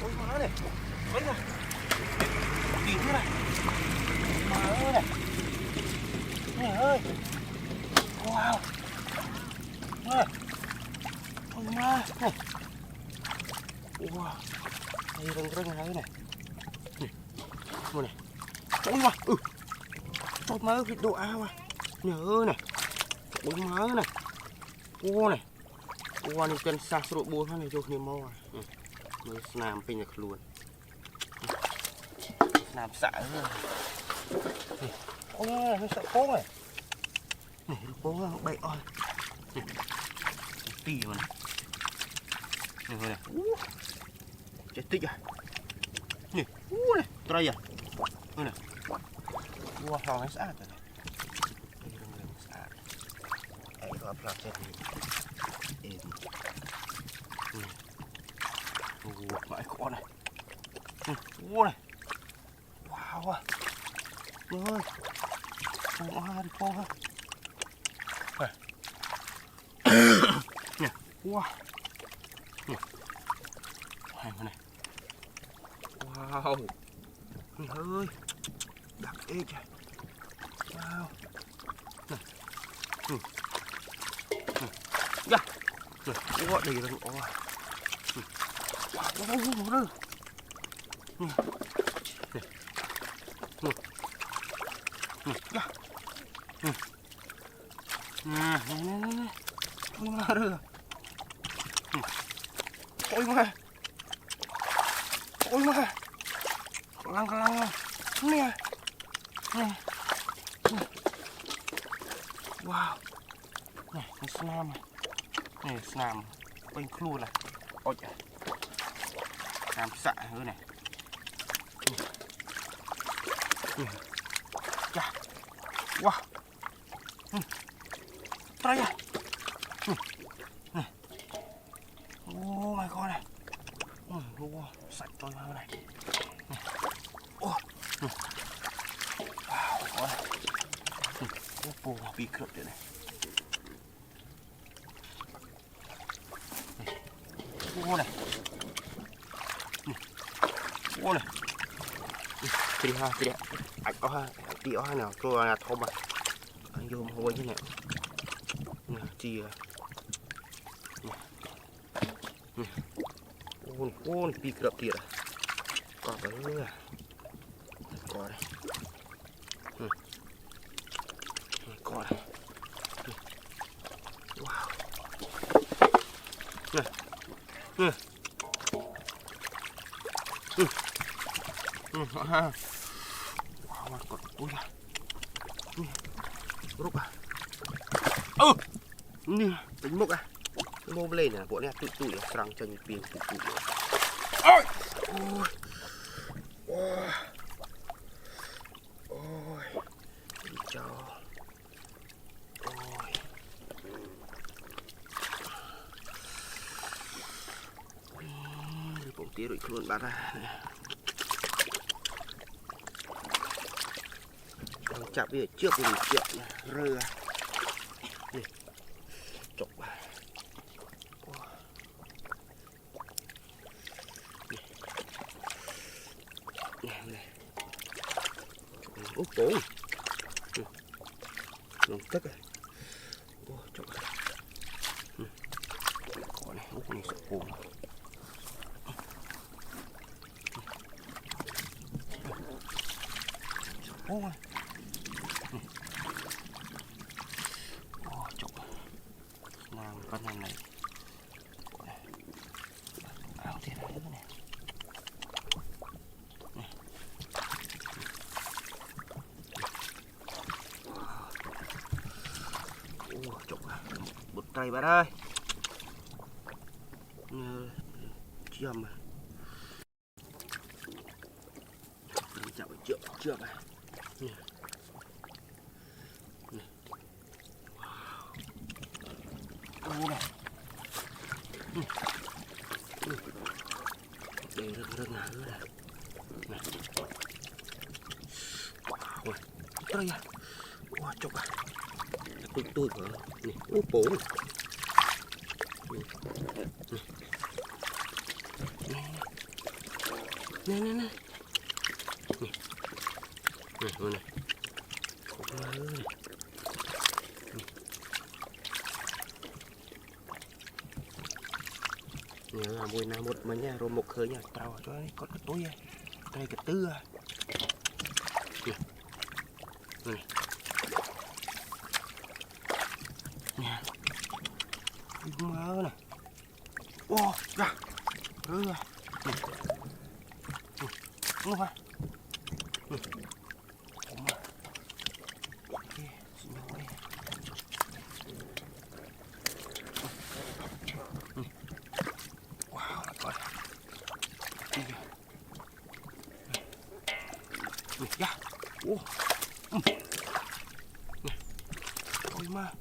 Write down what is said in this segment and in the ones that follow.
Ôi má này. Mấy này. Gì thế này? Má ơi này. Mẹ ơi. Wow. Này. Ôi má này. Wow. Đây rừng này này. Mua này. Ôi má. Ôi má ơi, độ ao à. Mẹ ơi này. Ôi má này. Ô này. Ô này chân xa sụp buồn này vô nhiều màu à. Mới làm pin được luôn. Làm xả rồi. Ôi nó sợ cố này. Này cố bậy ơi. Tì mà này. Này này. Chết tích à. Này, này, trai à. Đây này. Wow, nó xả rồi. Đây là xả. Đấy, nó áp chết đi. Mãi con này. Wow này. Wow à. Ơi. Wow đi cô ha. Nè. Wow. Nè. Hai con này. Wow. Trời ơi. Đặc ê trời. Wow. Nè. Dạ. Wow, đầy rừng. Wow. Wow. Ôi ma rồi. Ôi ma. Ôi ma. Lăng. Nè. Wow. Này, cái slam này. Này slam quanh luôn này. Ôi trời. Làm xạ hơn này. Chà. Wow. Trai à. Oh my god này. Wow, sạch tôi vào này. Wow. Wow. Bố bị cướp đấy này. Wow này. Wow này. Kiri ha, kiri. Anh có ha, tí ó nào, tôi là thôm à. Anh vô một hôi như này. Nè, chi à. Nè. Ôi, bị cướp thiệt à. Có cái nữa à. Có đây. Có đây. Wow. Nè. Nè. Ha. Wow, còn ôi à. Rút à. Nè, đánh mốc à. Cái mông lên nè, bộ này tụi răng chân piên tụi. Ôi. Ôi. Ôi. Đi cho. Ôi. Bỗng tía rồi luôn bắt ra. Chạm bây giờ trước thì chuyện rơ này. Chọc vào. Này. Úp bố. Lòng tất à. Chọc vào. Có này, úp này sợ bố. Sợ bố à. Con này áo thế này nữa này. Chọc một tay bạn ơi. Châm à. Chọc chưa này. Ô này. Đây rất ngả nữa này. Wow. Đây à. Wow, chọc à. Tôi của này, úp bố này. nè nè nè nè khủng ơi nhớ là mùi nào một mà nha rồi một khởi nhà tàu cho con cái túi đây cái tư à nè nè mơ nè ô ra rơi rồi đúng không ya, ôi ma,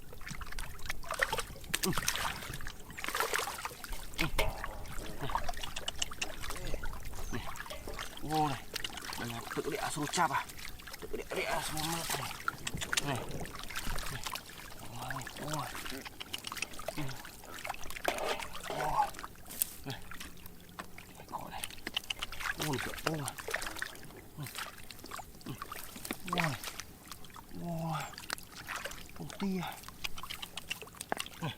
ô này, đây là tự địa số chạp à, tự địa số mưa này, ôi, này, có này, ôi trời ơi. Wow. Wow. Con tia. Này.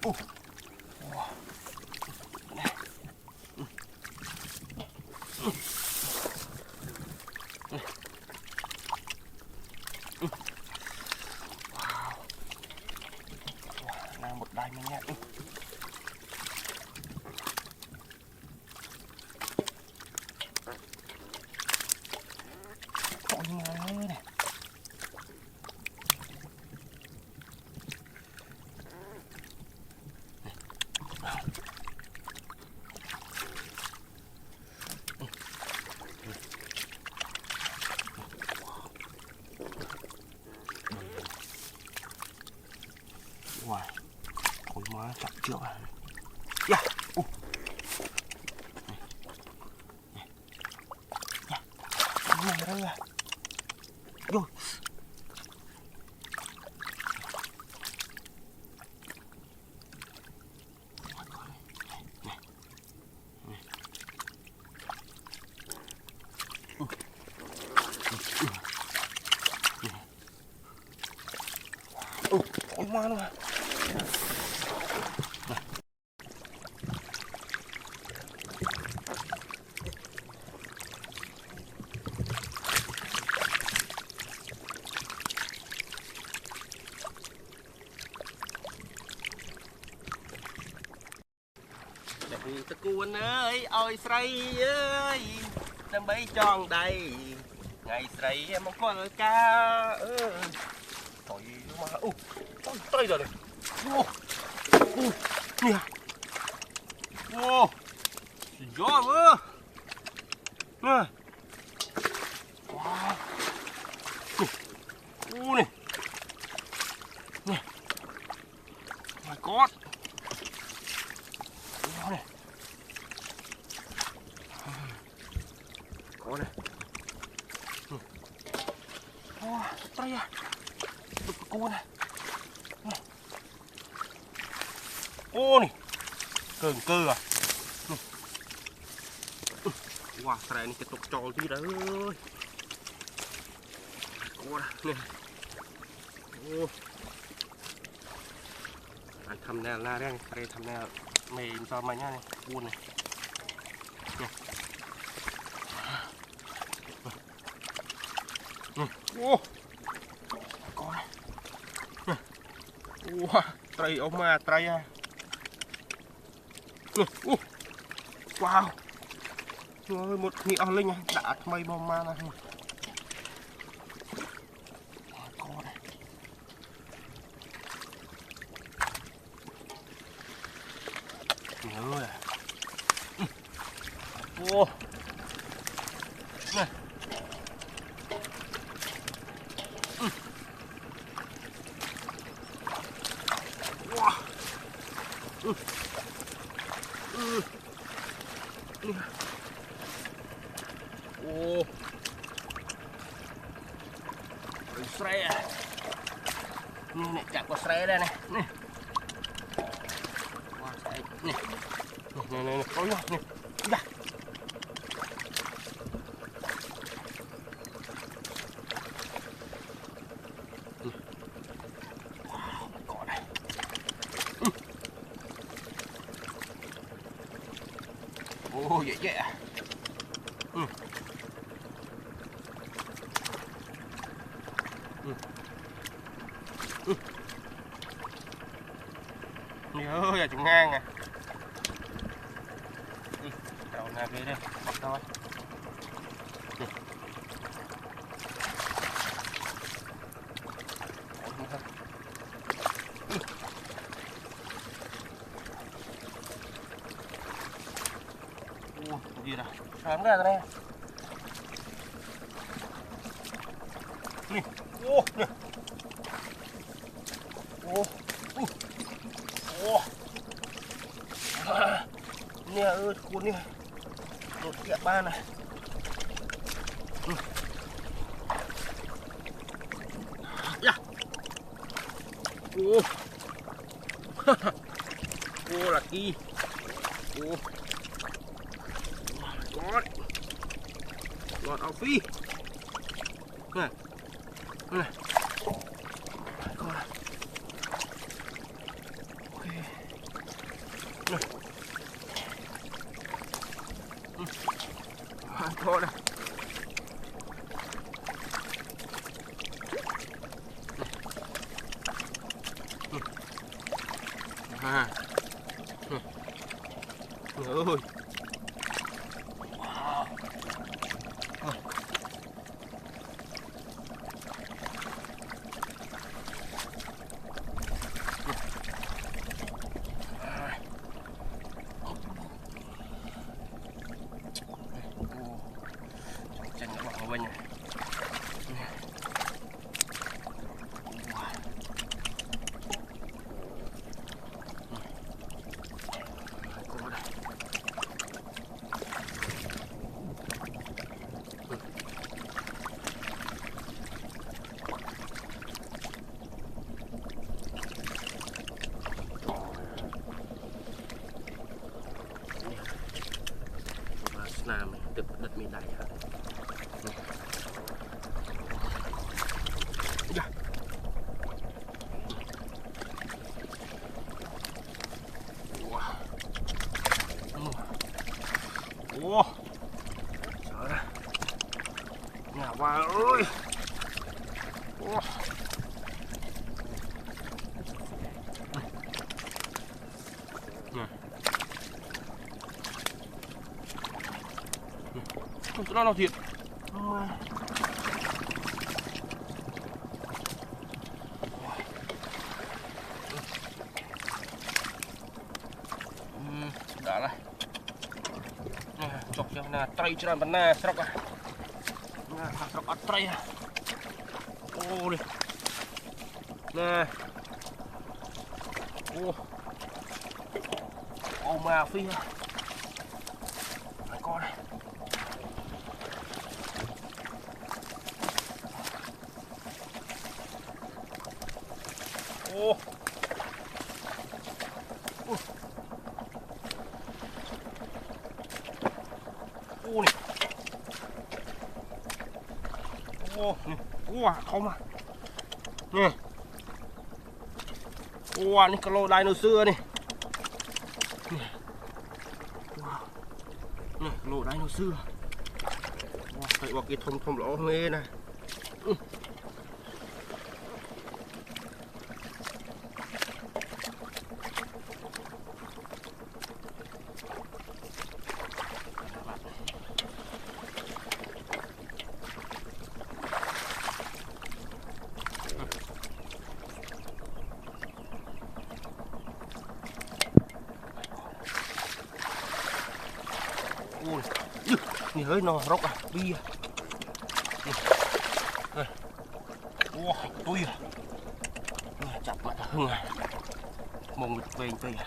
Wow. Này. Wow. Là một đài mình nha. Này. Wow, ôi má chặt chưa à? Ya, này đây à? Rồi. Ôi má luôn à. Tụi cuốn ơi, ôi sấy ơi, đâm bấy tròn đầy, ngày sấy em con cá thôi mà tay rồi này, nè, gió mưa, nè, wow, này, nè, my God. Này. Có này. Tay à. Đục cô này. Ô này. Cơ à. Wow, cái này cái tục tròn tí đấy ơi. Cô này. Ô. Anh thầm nè la đây, đây thầm nè mềm cho mày nhá này, buồn này. Ô. Có này. Wow, tray ông ma tray à. Wow. Rồi một nghĩa linh đã mây bom ma này. Có này. Nhớ à. Ô. Này. Wow. Ô. Xe. Nè chặt có xe đây này. Nè. Nè. Nè, có nó nè. Dạ. Có đây. Ô dễ dễ. Nhớ là chúng ngang à. Đầu nào kia đây, bắt thôi. Gì nào? Sáng ra đây. Nè. Ô, nè. Ô. Ô. Nè ơi, cuốn nè. Đột kẹo ba này. Dạ. Ô. Ô là kỳ. Ô. Lọt áo phi. Nè. Nè. Con này. Ok. Nè. Thôi đây. À. Ôi. Chân nó bằng bên này. Nam từ đất miền Tây hả? Dạ. Wow. Sợ ra. Nhà ba ơi. Wow. Tụi nó nào thiệt. Đã này. Chọc cho nè, tray cho nó nè, sọc à. Nè, sọc ắt tray à. Ô đi. Nè. Ô. Ô mà phi à. Con này. Ô. Ô này. Ô này. Ô không à. Nè. Ô này cái lô đai nó xưa này. Nè, lô đai nó xưa. Phải vào cái thùng lỗ mê này. Ui, nhìn hơi nó rốc à, bia. Ui, tui à. Chặt mặt hưng à. Mông về tui à.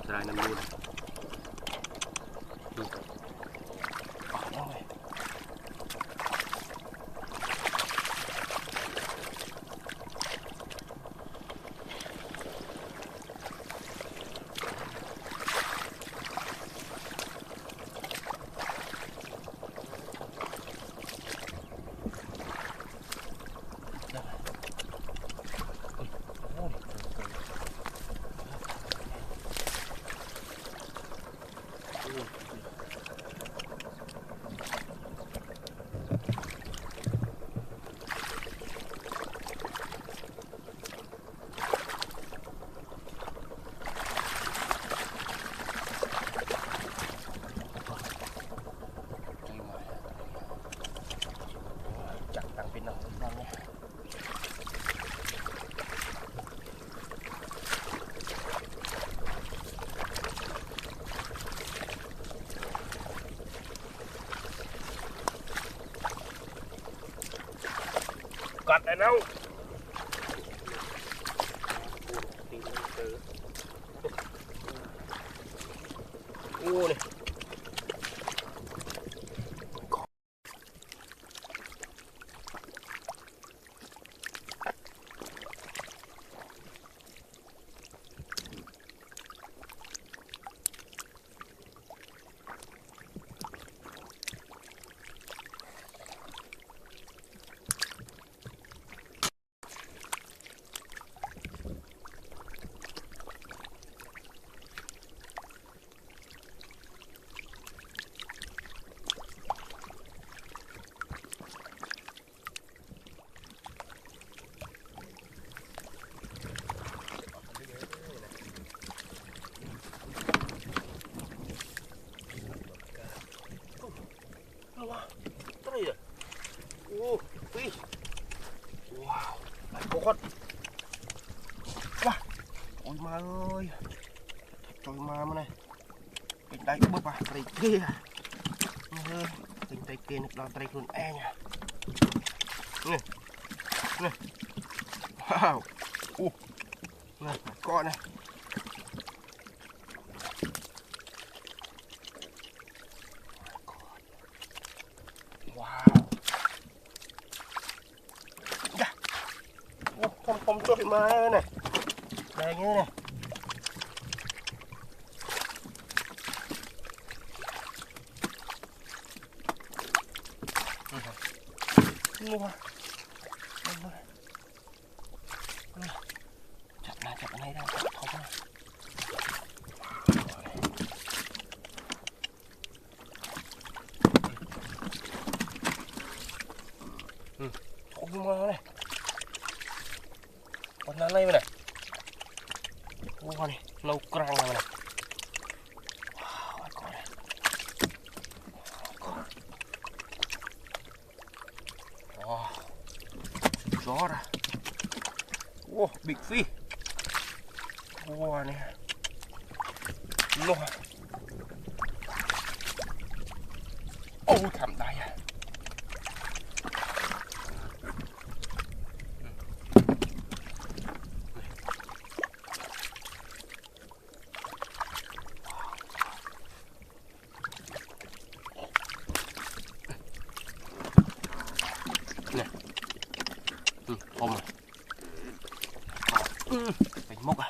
สไลด์น้ำมูนกัดไอ้เน่าโอ้นี่ว้าวไหลโคตรว้าโอ้ยมาเอ้ยจอยมามาเลยเป็นได้ก็บ้าไตรเกี้ยเฮ้ยเป็นไตรเกี้ยนึกเราไตรคนแองนี่นี่ว้าวอู้นี่ก้อนนะว้าวผมช่วยมาเนี่ยแดงเงี้ยเนี่ยนี่มาจับมาจับอะไรได้จับเขามาโอ้ยมาเลยวันนั้นอะไรมาเนี่ยโอ้ยเรากลางมาเนี่ยว้าวก่อนเลยอ๋อสุดยอดอ่ะโอ้บิ๊กฟีโอ้เนี่ยโล่โอ้ทำได้อ่ะผมไปมกอ่ะ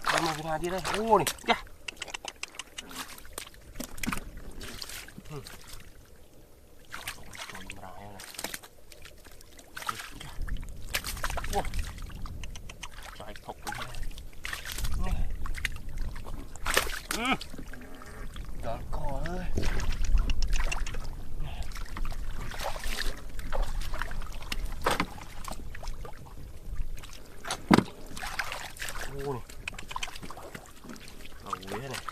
ไปมาขนาดนี้เลยโอ้นี่จ้ะจอยมาแล้วนะโอ้จอยถกไปเลยนี่จอดคอเลยโอ้นี่เอาเว้ยเนี่ย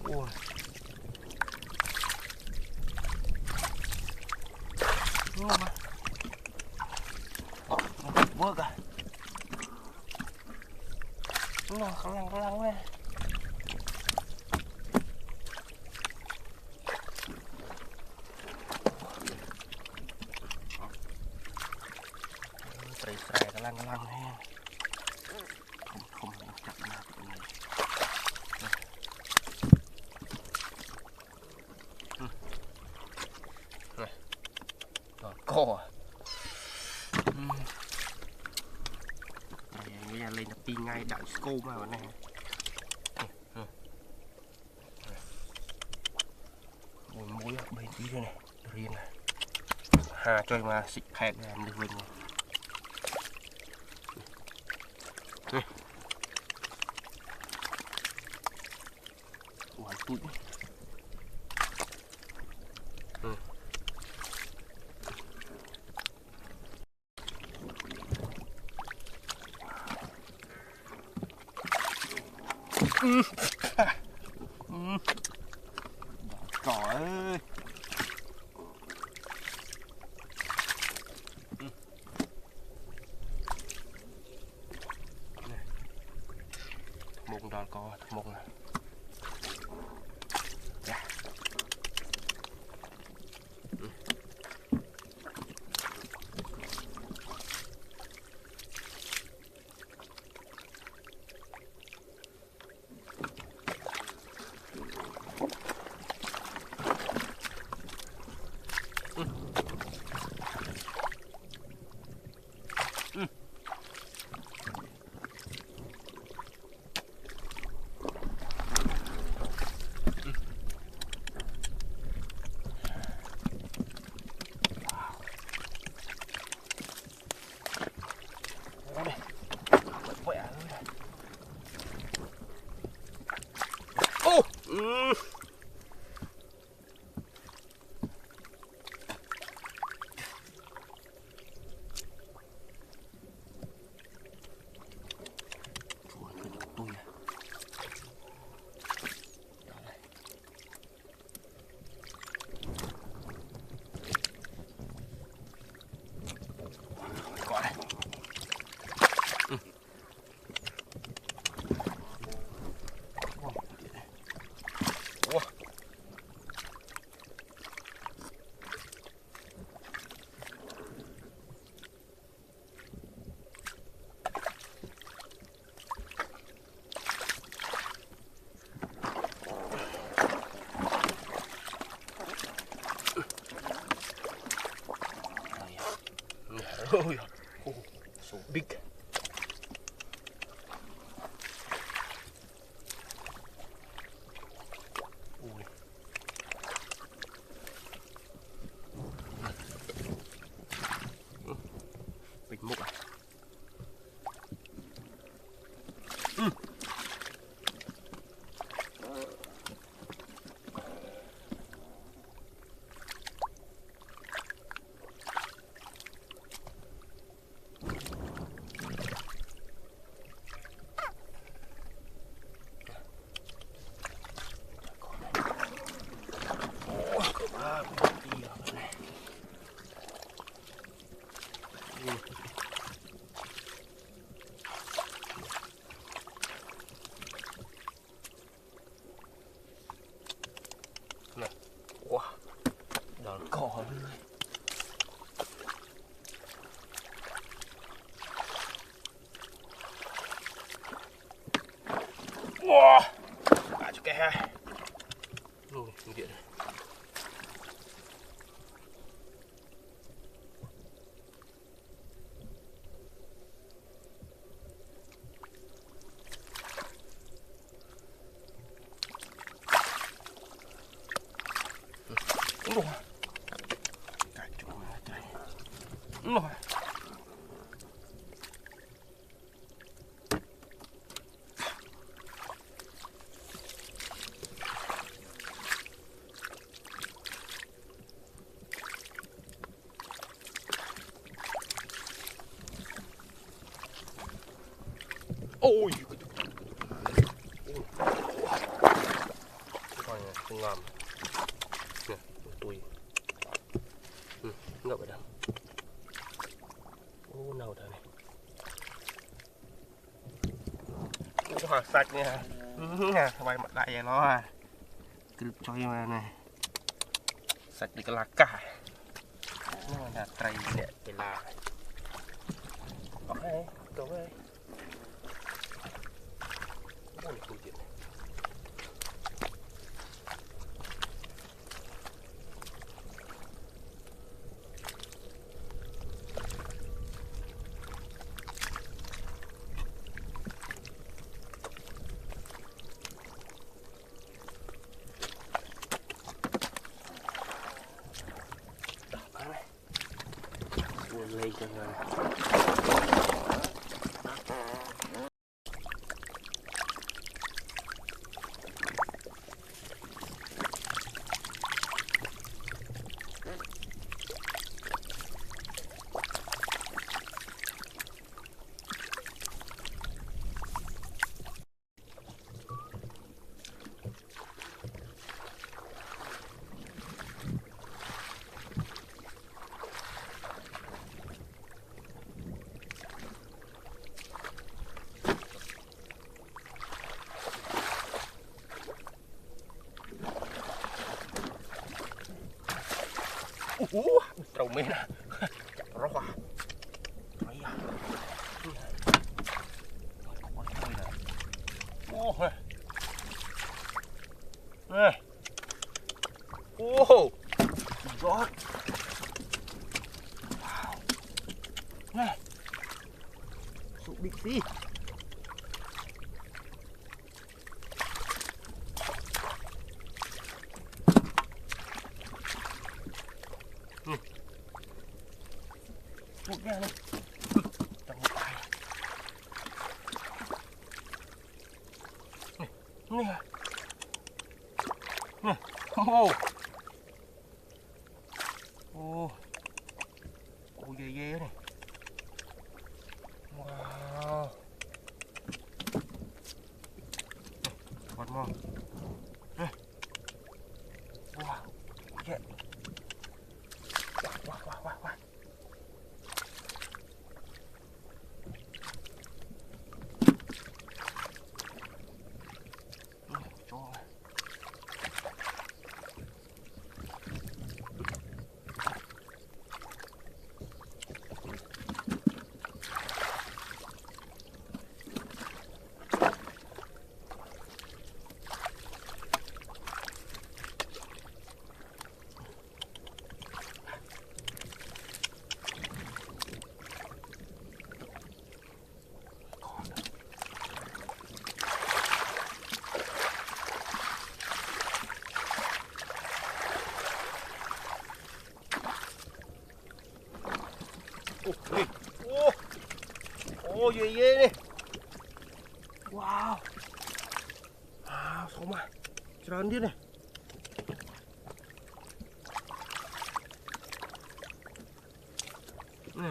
โอ้นี่มาเวิร์กอ่ะนี่กำลังเว้ยใส่กำลังแห้งผมจับมาแบบนี้ tí ngay đại scope mà này mối bên tí đây này riêng này hà chơi mà xịt phẹt làm được mình này hoàn tụi trời ơi mùng đòn co mùng này oh, so big. Big mục à? Wow, đòn cò luôn. Wow, cả cho cái hai. Rồi, điện. Rồi. Cả chỗ này đây. Rồi. Ôi. Coi này, không ngầm. Nè, tui. Ngập ở đâu? Ô, nào đây này. Ô, hạt sạch nha. Nè, bay mặt đại nó à. Cứ cho mà này. Sạch đi cái lá cả. Nó là trầy nè, cái lá. Ok, cậu ơi. Ôi, tui chuyện này. จังเลยโอ้โหเราไม่นะจับรอไม่ยากโอ้โหโอ้โหยอดว้าวนี่สุดบิ๊กซีพูดแน่เลยจังตายนี่ไงนี่โอ้โหโอ้โหเย่ๆนี่ว้าววัดมองว้าวเย่ว้าวโอ้เย่ๆนี่ว้าวเข้ามาจานดิเนี่ยนี่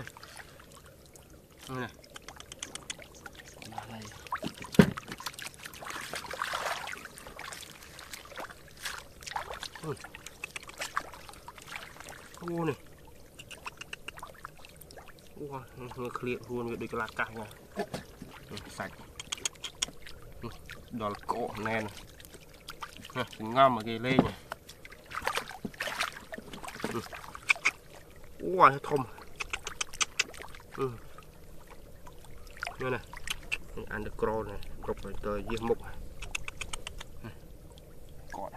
อะไรโอ้นี่ว้าเคลียร์รวนกับด้วยกระลากะไงใส่ดอลโก้แน่นนะงามมาเกเล่ไงว้าทมนี่นะอันเดอร์กรอนะกรบไปตัวยี่มุกกอด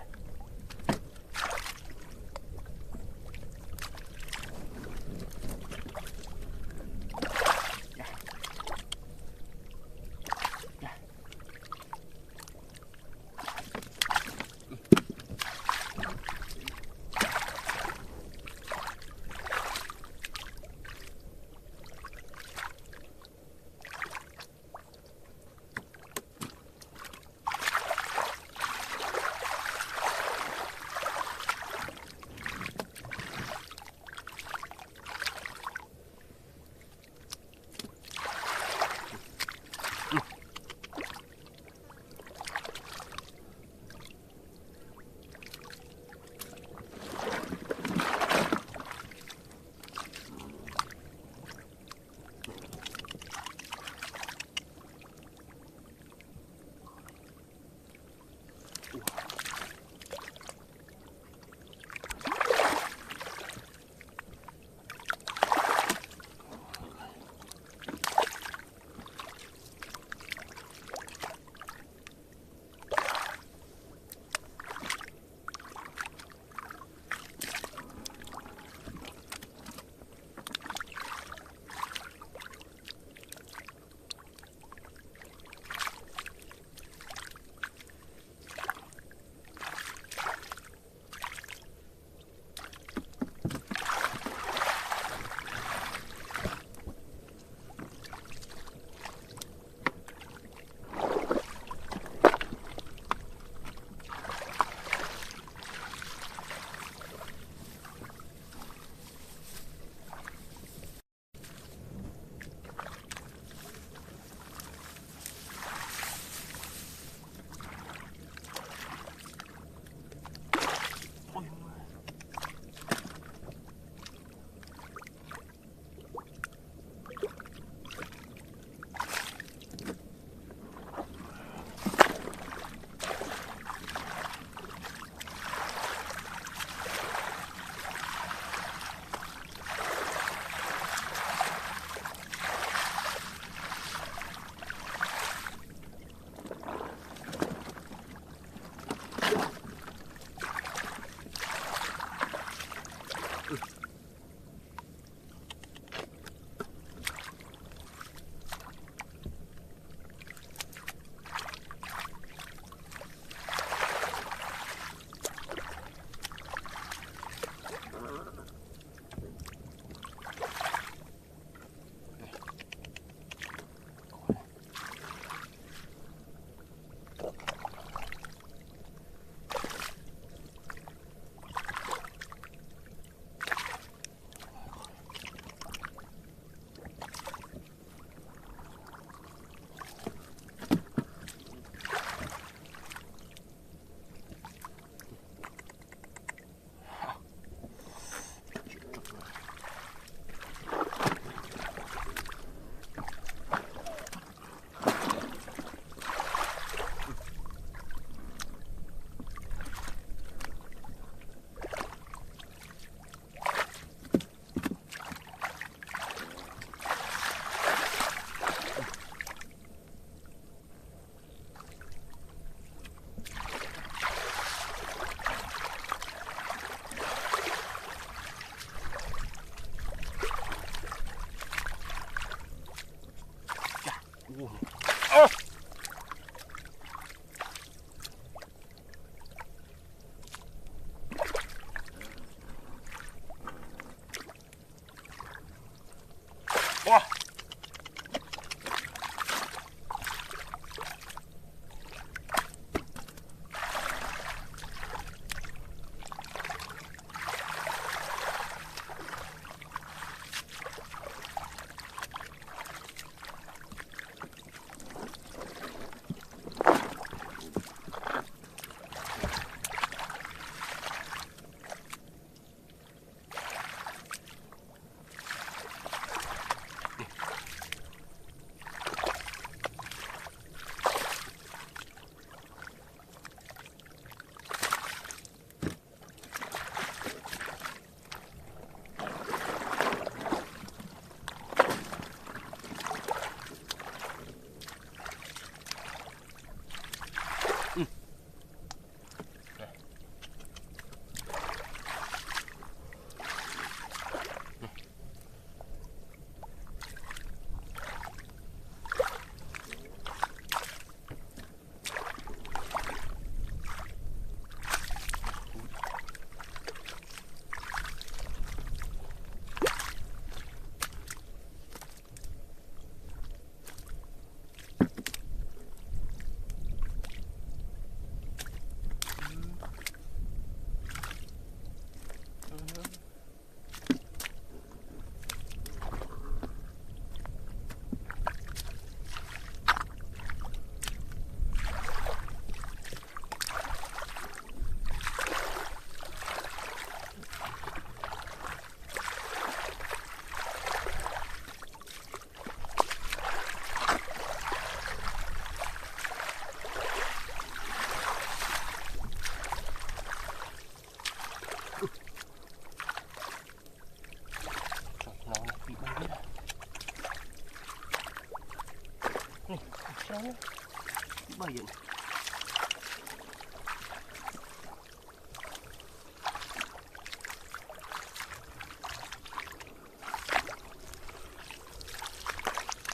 bao giờ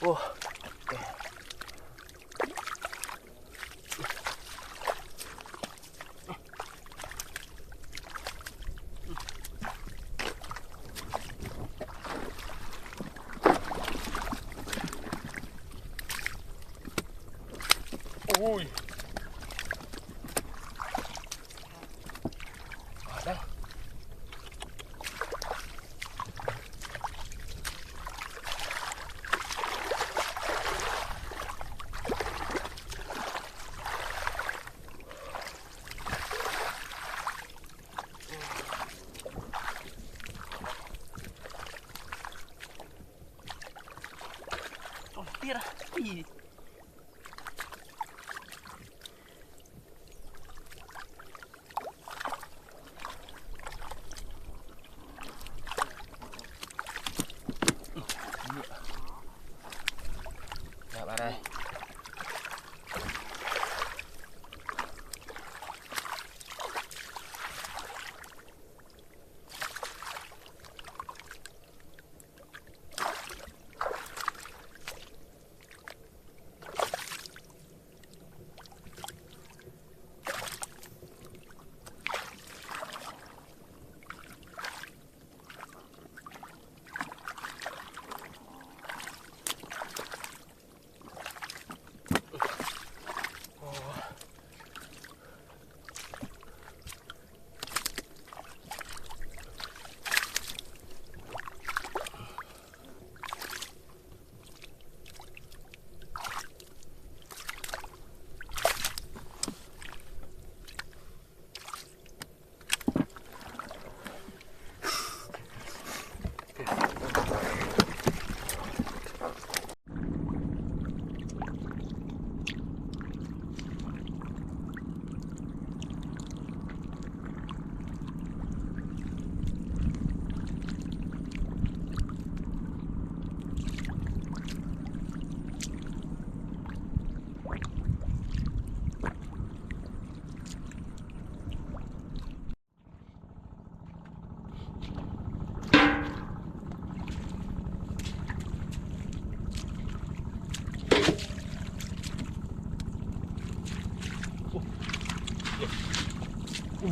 ô okay. Ui. Ở đây. Ôi, tiếc à. Cái gì? Vào đây.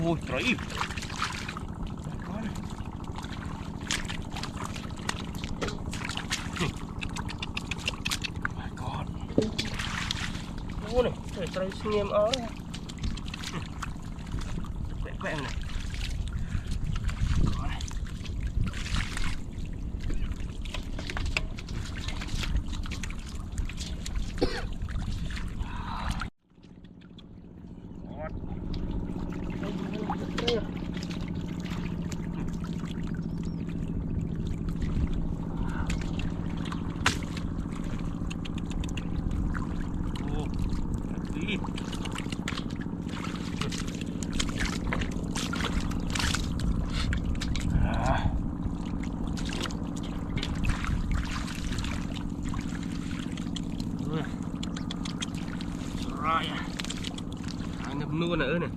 Ui, trời. My God. Ui này, trời xem ó này. Quẹn quẹn này. Có này. Raya. Ada penuh nak ni.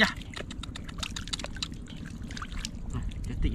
ยะจะติ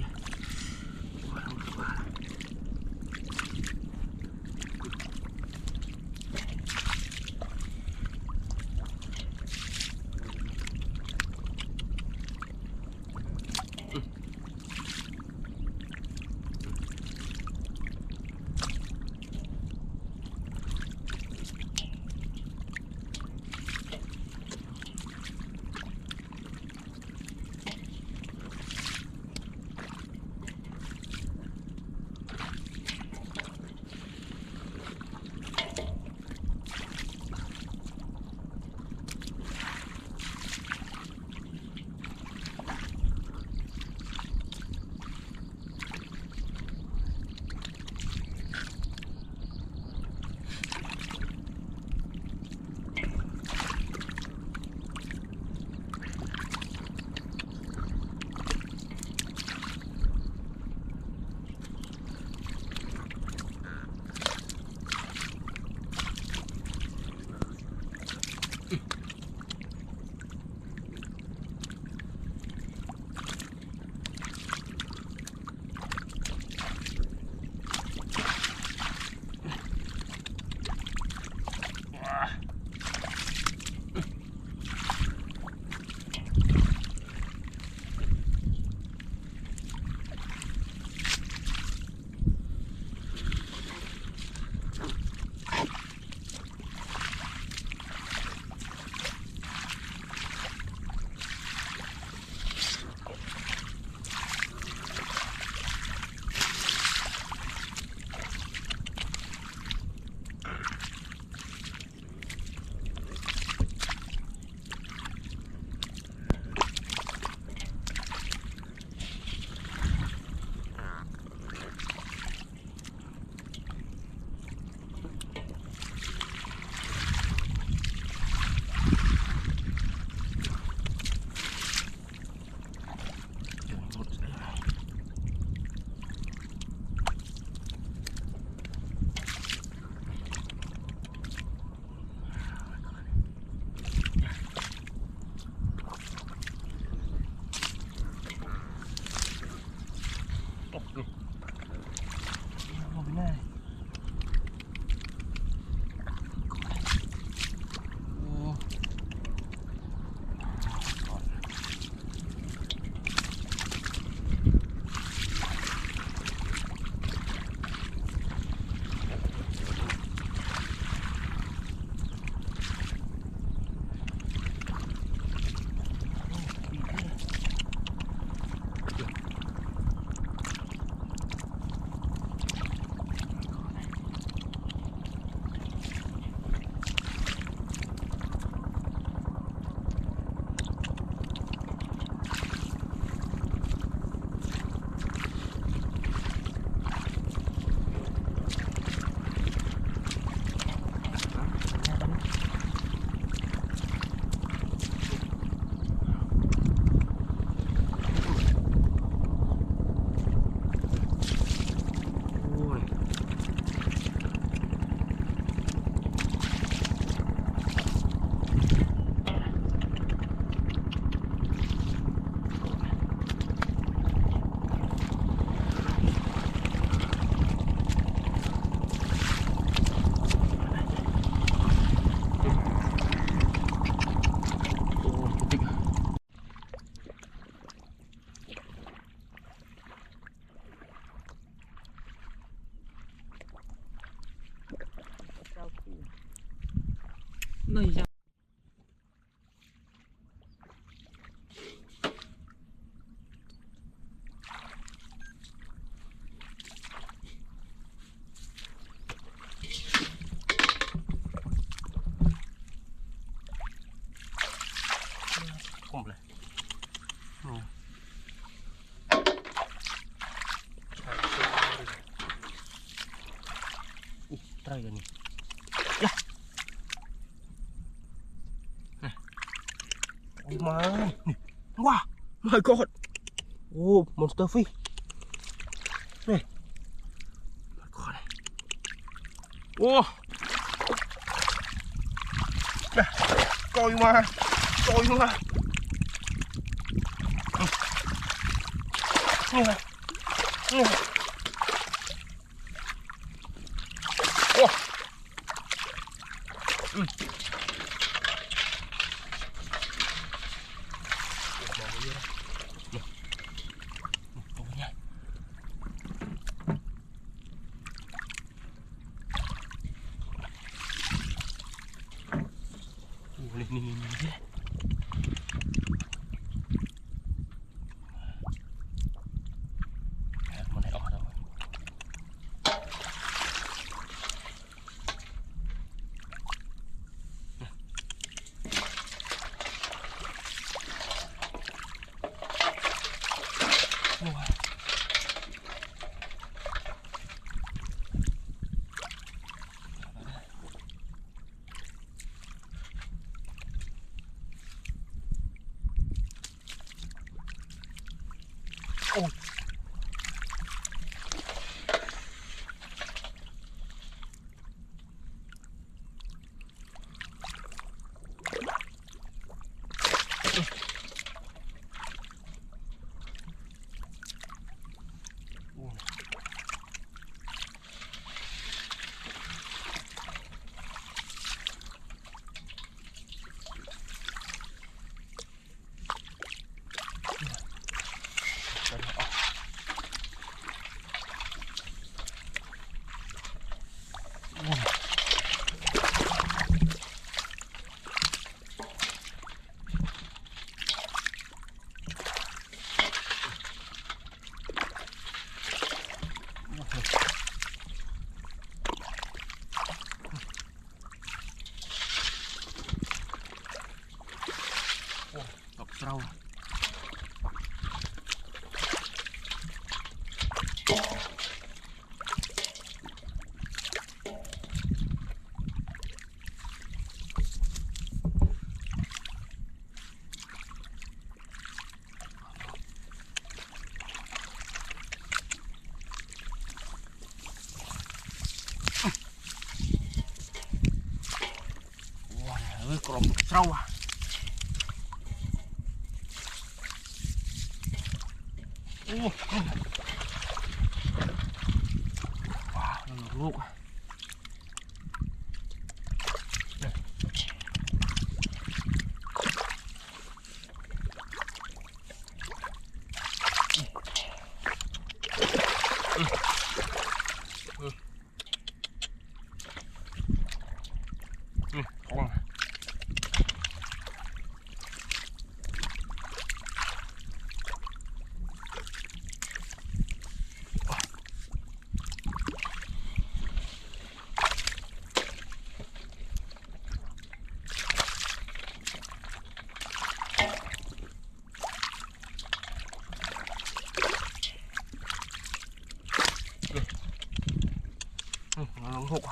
ลงไปหน้านี่จ้ะคุ้มเลยไตรกันนี่ยะโอ้มานี่ว้า my god โอ้ monster fish นี่ my god โอ้ coi màนี่มันไหนออกแล้วโอ้ดอกเรากรมเราโอ้ว้าวลูกของลงหก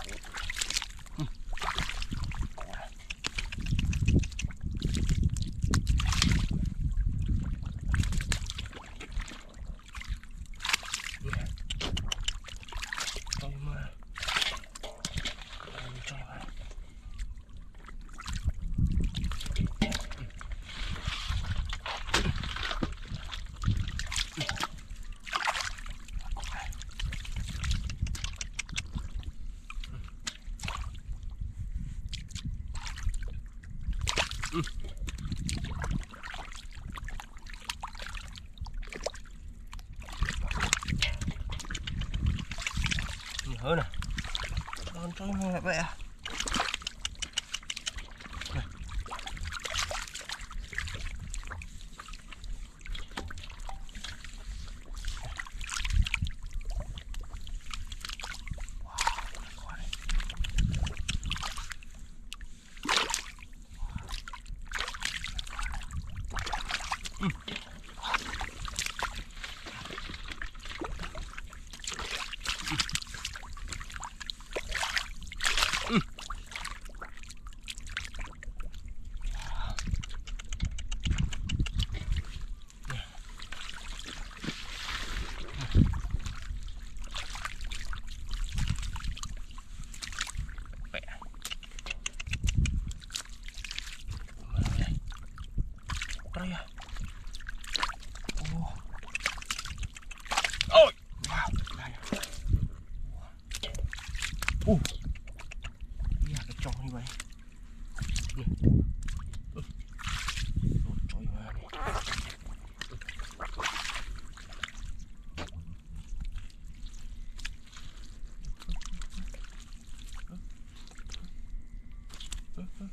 hơn nè con trôi mẹ vậy à đây à. Ôi wow đây à. Cái tròn như vậy. Trời ơi.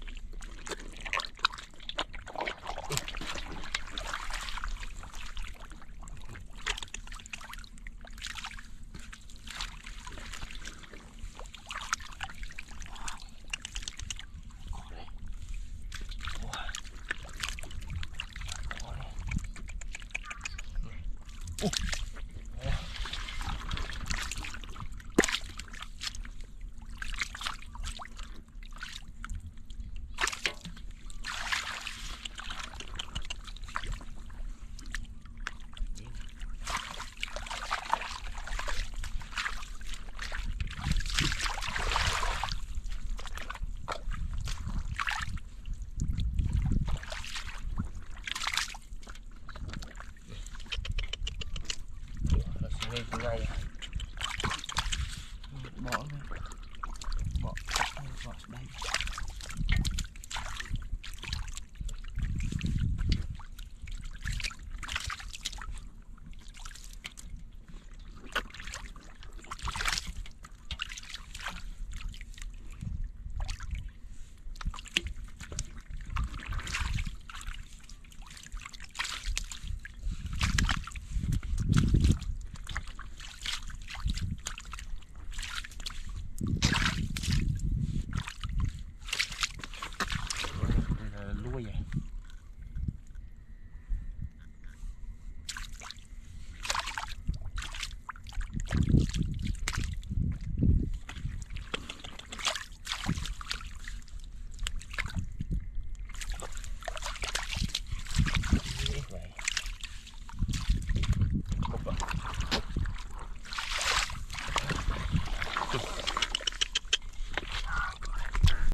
Ngay từ ngày